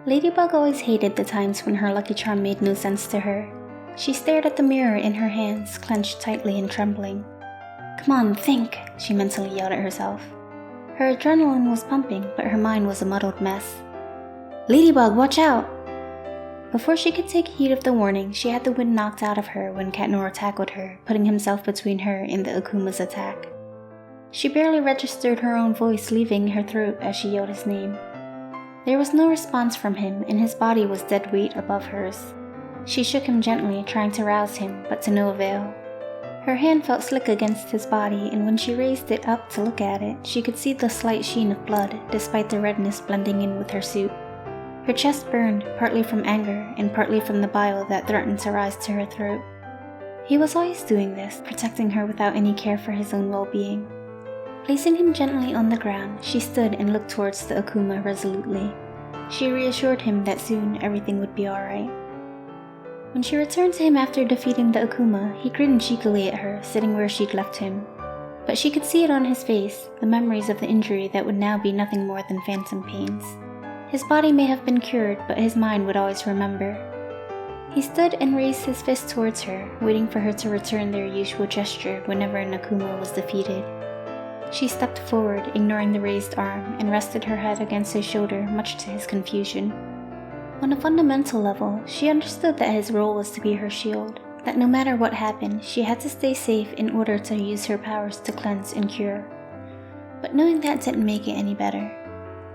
Ladybug always hated the times when her Lucky Charm made no sense to her. She stared at the mirror in her hands, clenched tightly and trembling. "Come on, think," she mentally yelled at herself. Her adrenaline was pumping, but her mind was a muddled mess. "Ladybug, watch out!" Before she could take heed of the warning, she had the wind knocked out of her when Cat Noir tackled her, putting himself between her and the Akuma's attack. She barely registered her own voice leaving her throat as she yelled his name. There was no response from him, and his body was dead weight above hers. She shook him gently, trying to rouse him, but to no avail. Her hand felt slick against his body, and when she raised it up to look at it, she could see the slight sheen of blood, despite the redness blending in with her suit. Her chest burned, partly from anger, and partly from the bile that threatened to rise to her throat. He was always doing this, protecting her without any care for his own well-being. Placing him gently on the ground, she stood and looked towards the Akuma resolutely. She reassured him that soon everything would be alright. When she returned to him after defeating the Akuma, he grinned cheekily at her, sitting where she'd left him. But she could see it on his face, the memories of the injury that would now be nothing more than phantom pains. His body may have been cured, but his mind would always remember. He stood and raised his fist towards her, waiting for her to return their usual gesture whenever an Akuma was defeated. She stepped forward, ignoring the raised arm, and rested her head against his shoulder, much to his confusion. On a fundamental level, she understood that his role was to be her shield, that no matter what happened, she had to stay safe in order to use her powers to cleanse and cure. But knowing that didn't make it any better.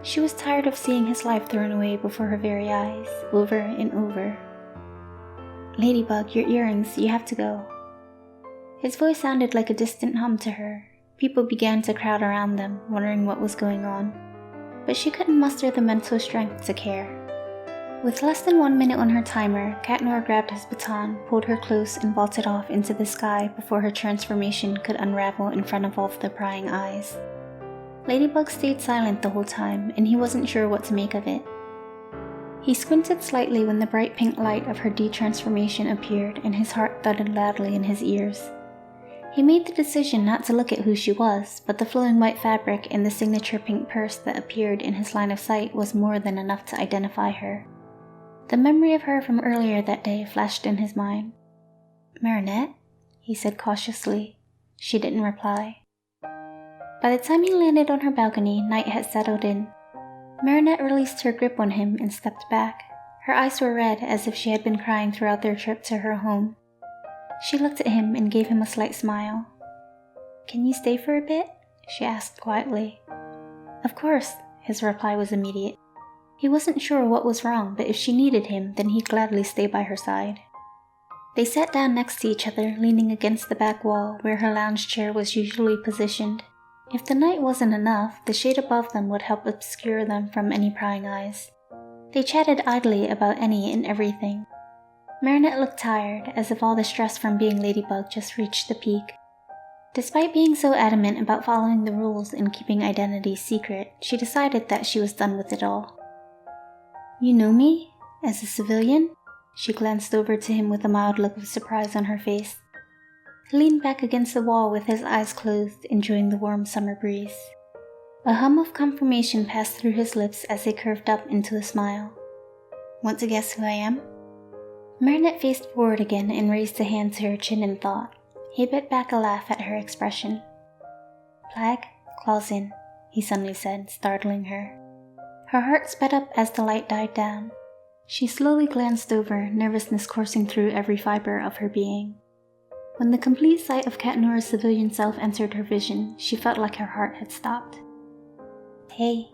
She was tired of seeing his life thrown away before her very eyes, over and over. "Ladybug, your earrings, you have to go." His voice sounded like a distant hum to her. People began to crowd around them, wondering what was going on. But she couldn't muster the mental strength to care. With less than 1 minute on her timer, Cat Noir grabbed his baton, pulled her close, and vaulted off into the sky before her transformation could unravel in front of all of the prying eyes. Ladybug stayed silent the whole time, and he wasn't sure what to make of it. He squinted slightly when the bright pink light of her de-transformation appeared, and his heart thudded loudly in his ears. He made the decision not to look at who she was, but the flowing white fabric and the signature pink purse that appeared in his line of sight was more than enough to identify her. The memory of her from earlier that day flashed in his mind. "Marinette?" he said cautiously. She didn't reply. By the time he landed on her balcony, night had settled in. Marinette released her grip on him and stepped back. Her eyes were red, as if she had been crying throughout their trip to her home. She looked at him and gave him a slight smile. "Can you stay for a bit?" she asked quietly. "Of course," his reply was immediate. He wasn't sure what was wrong, but if she needed him, then he'd gladly stay by her side. They sat down next to each other, leaning against the back wall where her lounge chair was usually positioned. If the night wasn't enough, the shade above them would help obscure them from any prying eyes. They chatted idly about any and everything. Marinette looked tired, as if all the stress from being Ladybug just reached the peak. Despite being so adamant about following the rules and keeping identities secret, she decided that she was done with it all. "You know me? As a civilian?" She glanced over to him with a mild look of surprise on her face. He leaned back against the wall with his eyes closed, enjoying the warm summer breeze. A hum of confirmation passed through his lips as they curved up into a smile. "Want to guess who I am?" Marinette faced forward again and raised a hand to her chin in thought. He bit back a laugh at her expression. "Flag, claws in," he suddenly said, startling her. Her heart sped up as the light died down. She slowly glanced over, nervousness coursing through every fiber of her being. When the complete sight of Cat Noir's civilian self entered her vision, she felt like her heart had stopped. "Hey,"